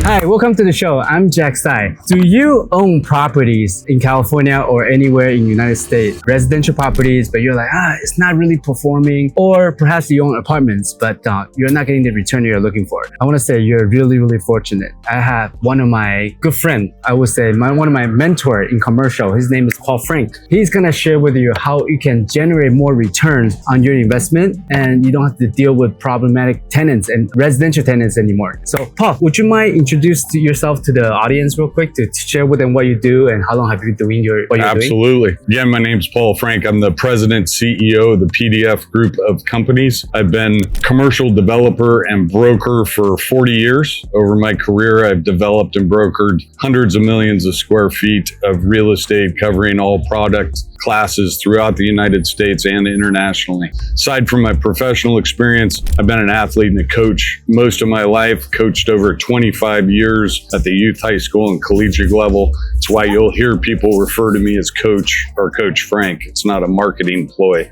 Hi, welcome to the show. I'm Tsai. Do you own properties in California or anywhere in the United States? Residential properties, but you're like, it's not really performing. Or perhaps you own apartments, but you're not getting the return you're looking for. I want to say you're really, really fortunate. I have one of my good friends, I would say one of my mentor in commercial. His name is Paul Frank. He's going to share with you how you can generate more returns on your investment and you don't have to deal with problematic tenants and residential tenants anymore. So Paul, would you mind introduce yourself to the audience real quick to share with them what you do and how long have you been doing what you're Absolutely. Doing? Yeah, my name's Paul Frank. I'm the president, CEO of the PDF group of companies. I've been commercial developer and broker for 40 years. Over my career, I've developed and brokered hundreds of millions of square feet of real estate covering all product classes throughout the United States and internationally. Aside from my professional experience, I've been an athlete and a coach most of my life, coached over 25 years at the youth, high school, and collegiate level. It's why you'll hear people refer to me as Coach or Coach Frank. It's not a marketing ploy.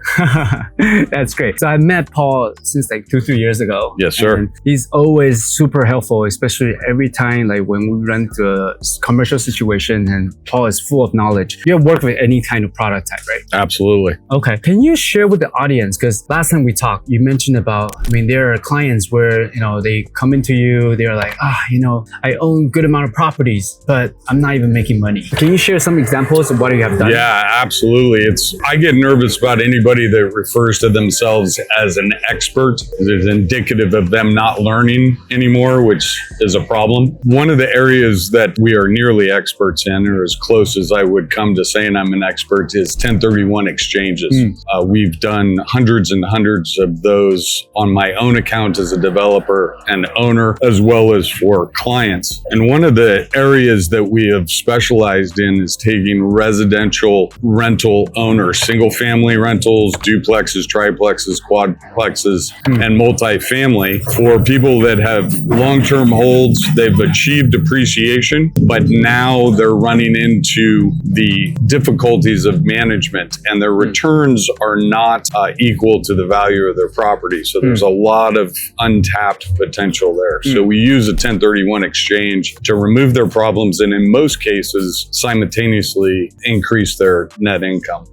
That's great. So I met Paul since like 2-3 years ago. Yes, sir. And he's always super helpful, especially every time like when we run into a commercial situation and Paul is full of knowledge. You have worked with any kind of product type, right? Absolutely. Okay. Can you share with the audience, because last time we talked, you mentioned about, there are clients where, they come into you, they're like, I own good amount of properties, but I'm not even making money. Can you share some examples of what you have done? Yeah, absolutely. I get nervous about anybody that refers to themselves as an expert. It's indicative of them not learning anymore, which is a problem. One of the areas that we are nearly experts in, or as close as I would come to saying I'm an expert, is 1031 exchanges. We've done hundreds and hundreds of those on my own account as a developer and owner, as well as for clients. And one of the areas that we have specialized in is taking residential rental owners, single family rentals, duplexes, triplexes, quadplexes, and multifamily for people that have long-term holds. They've achieved appreciation, but now they're running into the difficulties of management and their returns are not equal to the value of their property. So there's a lot of untapped potential there. So we use a 1031 exchange to remove their problems and in most cases simultaneously increase their net income.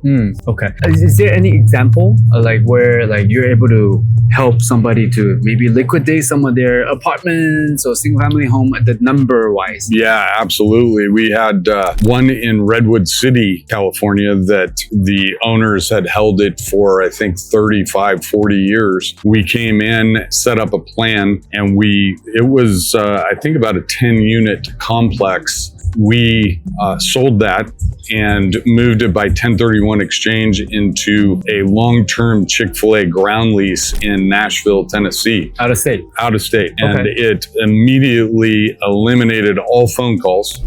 Okay. Is there any example like where like you're able to help somebody to maybe liquidate some of their apartments or single family home at the number wise? Yeah, absolutely. We had one in Redwood City, California that the owners had held it for, I think, 35, 40 years. We came in, set up a plan, and it was, I think, about a 10-unit complex. We sold that and moved it by 1031 exchange into a long-term Chick-fil-A ground lease in Nashville, Tennessee. Out of state? Out of state. Okay. And it immediately eliminated all phone calls.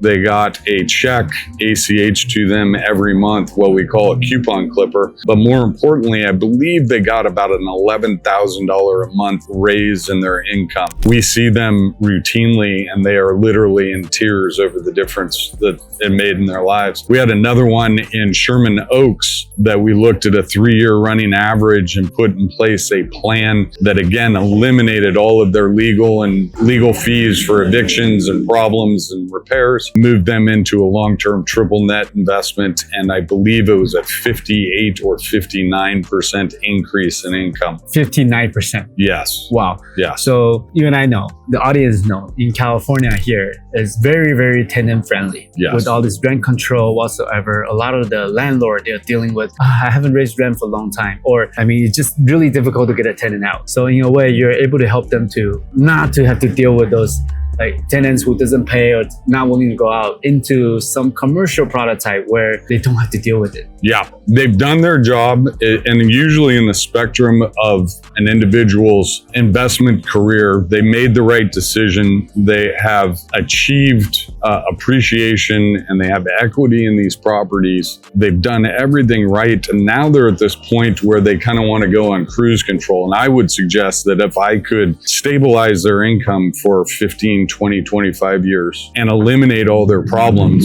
They got a check ACH to them every month, what we call a coupon clipper. But more importantly, I believe they got about an $11,000 a month raise in their income. We see them routinely and they are literally in tears over the difference that it made in their lives. We had another one in Sherman Oaks that we looked at a 3-year running average and put in place a plan that again eliminated all of their legal fees for evictions and problems and repairs, moved them into a long-term triple net investment, and I believe it was a 58 or 59% increase in income. 59%? Yes. Wow. Yeah. So you and I know, the audience know, in California here is very, very tenant friendly. Yes. With all this rent control whatsoever. A lot of the landlord, they're dealing with, I haven't raised rent for a long time. Or, it's just really difficult to get a tenant out. So in a way, you're able to help them to not to have to deal with those like tenants who doesn't pay or not willing to go out into some commercial prototype where they don't have to deal with it. Yeah, they've done their job, and usually in the spectrum of an individual's investment career, they made the right decision. They have achieved appreciation and they have equity in these properties. They've done everything right, and now they're at this point where they kind of want to go on cruise control. And I would suggest that if I could stabilize their income for 15, 20, 25 years and eliminate all their problems,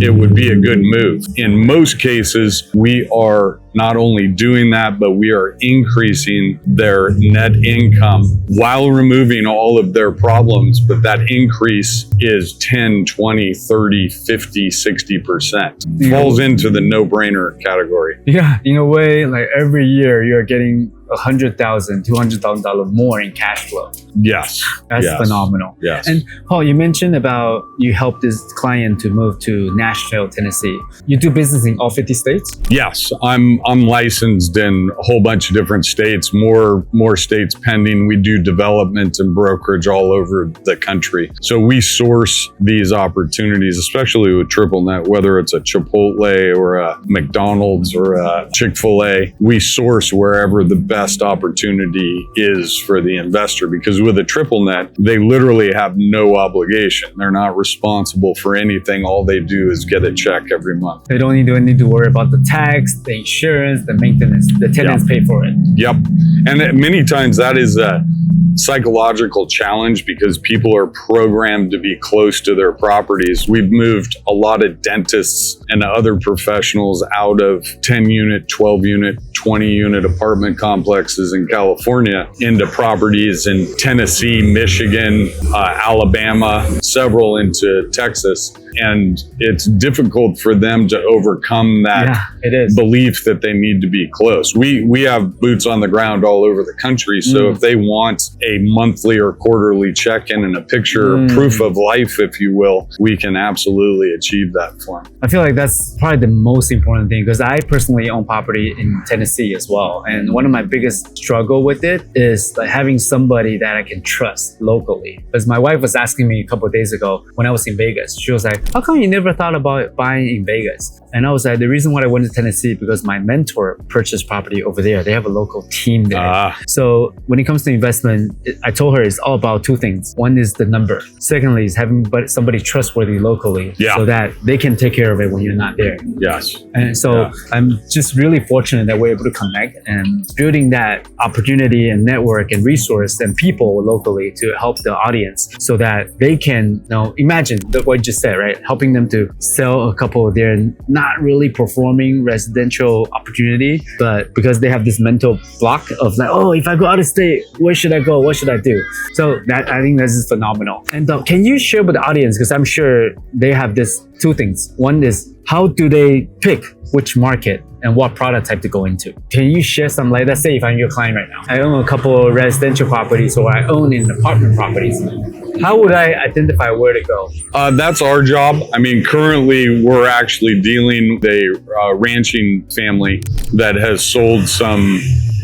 it would be a good move. In most cases, we are not only doing that, but we are increasing their net income while removing all of their problems. But that increase is 10, 20, 30, 50, 60%. Falls into the no-brainer category. Yeah, in a way, like every year you're getting $100,000, $200,000 more in cash flow. Yes. That's yes. phenomenal. Yes. And Paul, you mentioned about you helped this client to move to Nashville, Tennessee. You do business in all 50 states? Yes, I'm licensed in a whole bunch of different states, more states pending. We do development and brokerage all over the country. So we source these opportunities, especially with triple net, whether it's a Chipotle or a McDonald's or a Chick-fil-A. We source wherever the best opportunity is for the investor, because with a triple net, they literally have no obligation. They're not responsible for anything. All they do is get a check every month. They don't need to worry about the tax, the insurance, the maintenance. The tenants pay for it. Yep. And many times that is a psychological challenge because people are programmed to be close to their properties. We've moved a lot of dentists and other professionals out of 10 unit, 12 unit, 20 unit apartment complexes in California into properties in Tennessee, Michigan, Alabama, several into Texas. And it's difficult for them to overcome that belief that they need to be close. We have boots on the ground all over the country. So if they want a monthly or quarterly check-in and a picture, proof of life, if you will, we can absolutely achieve that for them. I feel like that's probably the most important thing, because I personally own property in Tennessee as well. And one of my biggest struggle with it is like having somebody that I can trust locally. Because my wife was asking me a couple of days ago when I was in Vegas, she was like, how come you never thought about buying in Vegas? And I was like, the reason why I went to Tennessee because my mentor purchased property over there. They have a local team there. So when it comes to investment, I told her it's all about two things. One is the number. Secondly is having somebody trustworthy locally so that they can take care of it when you're not there. Yes. And so I'm just really fortunate that we're able to connect and building that opportunity and network and resource and people locally to help the audience so that they can, imagine what you just said, right? Helping them to sell a couple of their not really performing residential opportunity, but because they have this mental block of like, oh, if I go out of state, where should I go? What should I do? So that, I think this is phenomenal. And can you share with the audience, because I'm sure they have this two things. One is how do they pick which market and what product type to go into? Can you share some, like, let's say if I'm your client right now, I own a couple of residential properties or I own an apartment properties. How would I identify where to go? That's our job. I mean, currently we're actually dealing with a ranching family that has sold some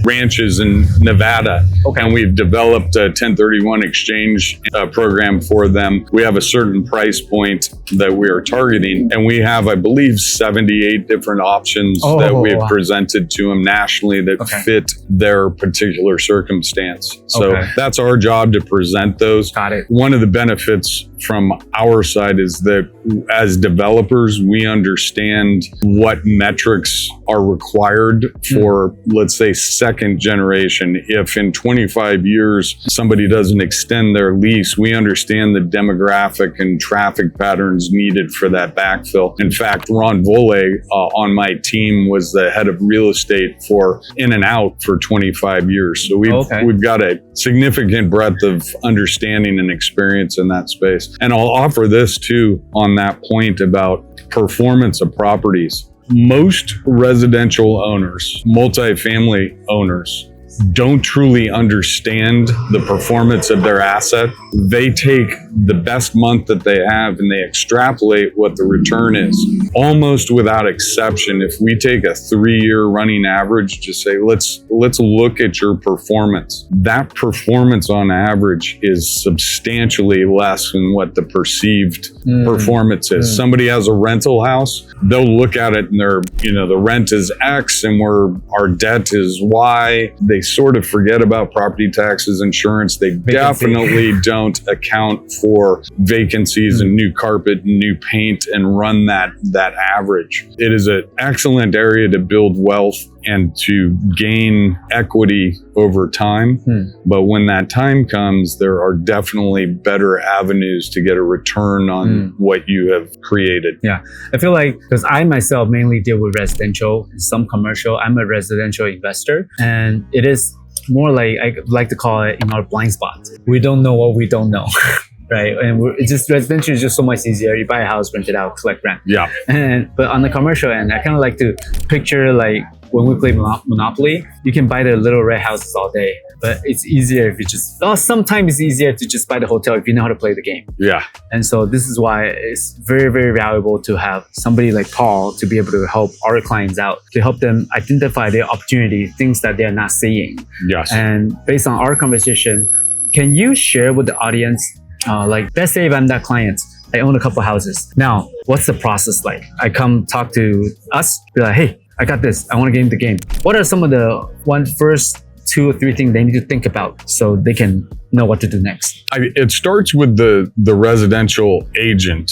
ranches in Nevada. And we've developed a 1031 exchange program for them. We have a certain price point that we are targeting. And we have, I believe, 78 different options that we've presented to them nationally that fit their particular circumstance. So that's our job to present those. Got it. One of the benefits from our side is that as developers, we understand what metrics are required for, let's say, second generation. If in 25 years somebody doesn't extend their lease, we understand the demographic and traffic patterns needed for that backfill. In fact, Ron Vole on my team was the head of real estate for In and Out for 25 years. So we've got a significant breadth of understanding and experience in that space. And I'll offer this too on that point about performance of properties. Most residential owners, multifamily owners, don't truly understand the performance of their asset. They take the best month that they have and they extrapolate what the return is. Almost without exception, if we take a 3-year running average, just say, let's look at your performance. That performance on average is substantially less than what the perceived performance is. Somebody has a rental house, they'll look at it and the rent is X and our debt is Y. They sort of forget about property taxes, insurance. They definitely don't account for vacancies and new carpet and new paint and run that average. It is an excellent area to build wealth and to gain equity over time. But when that time comes, there are definitely better avenues to get a return on what you have created. Yeah, I feel like, because I myself mainly deal with residential and some commercial, I'm a residential investor, and it is more like, I like to call it, our blind spot. We don't know what we don't know. Right, and it's just residential is just so much easier. You buy a house, rent it out, collect rent. Yeah. But on the commercial end, I kind of like to picture like when we play Monopoly, you can buy the little red houses all day, but it's easier if you just. Sometimes it's easier to just buy the hotel if you know how to play the game. Yeah. And so this is why it's very, very valuable to have somebody like Paul to be able to help our clients out, to help them identify their opportunity, things that they're not seeing. Yes. And based on our conversation, can you share with the audience? Like, let's say if I'm that client, I own a couple houses. Now, what's the process like? I come talk to us, be like, hey, I got this. I want to get into the game. What are some of the first 2 or 3 things they need to think about so they can know what to do next? It starts with the residential agent,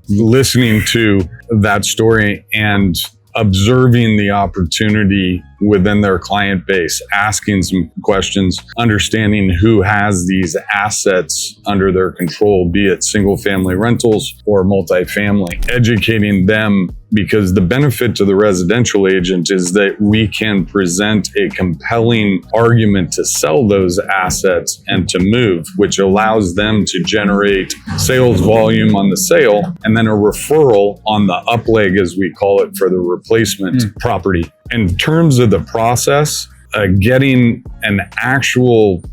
listening to that story and observing the opportunity within their client base, asking some questions, understanding who has these assets under their control, be it single family rentals or multifamily, educating them, because the benefit to the residential agent is that we can present a compelling argument to sell those assets and to move, which allows them to generate sales volume on the sale and then a referral on the up leg, as we call it, for the replacement property. In terms of the process, getting an actual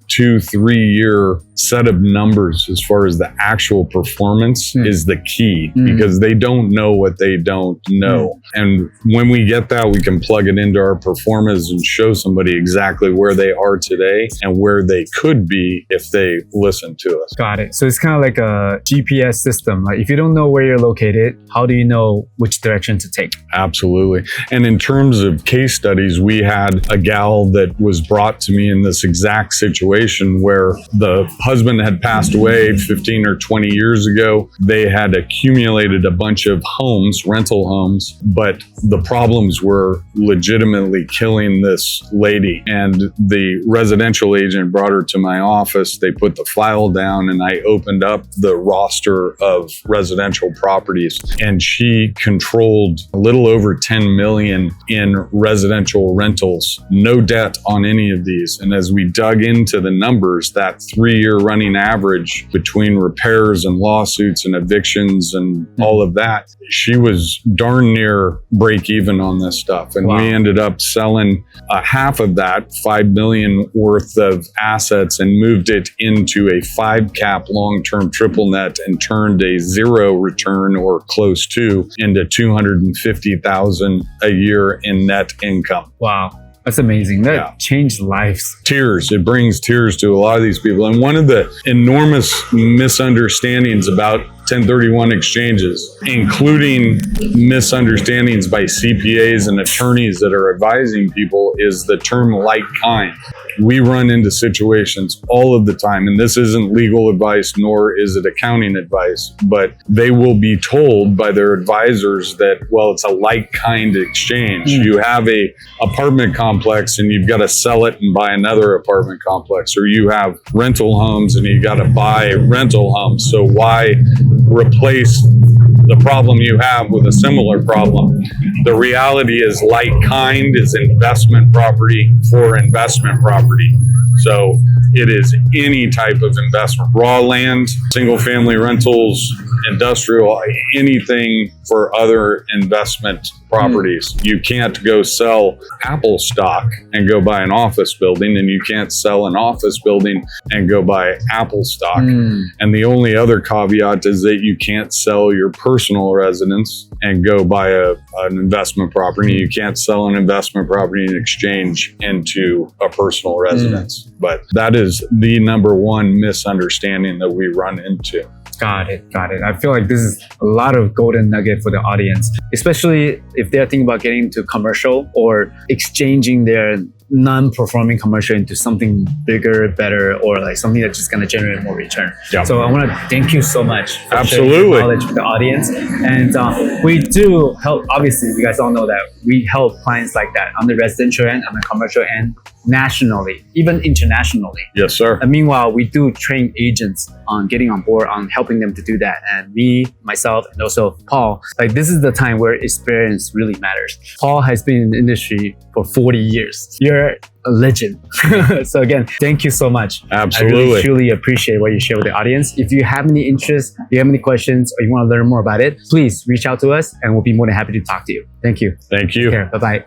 2-3 year set of numbers as far as the actual performance is the key, because they don't know what they don't know. And when we get that, we can plug it into our performance and show somebody exactly where they are today and where they could be if they listen to us. Got it. So it's kind of like a GPS system. Like, if you don't know where you're located, how do you know which direction to take? Absolutely. And in terms of case studies, we had a gal that was brought to me in this exact situation where the husband had passed away 15 or 20 years ago. They had accumulated a bunch of homes, rental homes, but the problems were legitimately killing this lady. And the residential agent brought her to my office. They put the file down and I opened up the roster of residential properties, and she controlled a little over 10 million in residential rentals, no debt on any of these. And as we dug into the numbers, that 3-year running average between repairs and lawsuits and evictions and all of that, she was darn near break even on this stuff. And we ended up selling half of that, 5 million worth of assets, and moved it into a 5 cap long-term triple net and turned a 0 return or close to into 250,000 a year in net income. Wow. That's amazing. That changed lives. Tears. It brings tears to a lot of these people. And one of the enormous misunderstandings about 1031 exchanges, including misunderstandings by CPAs and attorneys that are advising people, is the term like kind. We run into situations all of the time, and this isn't legal advice nor is it accounting advice, but they will be told by their advisors that, well, it's a like kind exchange. You have a apartment complex and you've got to sell it and buy another apartment complex, or you have rental homes and you got to buy rental homes. So why replace the problem you have with a similar problem? The reality is like kind is investment property for investment property. So it is any type of investment, raw land, single family rentals, industrial, anything for other investment properties. You can't go sell Apple stock and go buy an office building, and you can't sell an office building and go buy Apple stock. And the only other caveat is that you can't sell your personal residence and go buy an investment property. You can't sell an investment property in exchange into a personal residence. But that is the number one misunderstanding that we run into. Got it. I feel like this is a lot of golden nugget for the audience, especially if they're thinking about getting into commercial or exchanging their non-performing commercial into something bigger, better, or like something that's just going to generate more return. Yeah. So I want to thank you so much for sharing Absolutely. your knowledge with the audience. And we do help, obviously, you guys all know that we help clients like that on the residential end, on the commercial end, nationally, even internationally. Yes, sir. And meanwhile, we do train agents on getting on board, on helping them to do that. And me, myself, and also Paul, like this is the time where experience really matters. Paul has been in the industry for 40 years. You're a legend. So again, thank you so much. Absolutely. I really truly appreciate what you share with the audience. If you have any interest, you have any questions, or you want to learn more about it, please reach out to us and we'll be more than happy to talk to you. Thank you. Thank you. Take care. Bye-bye.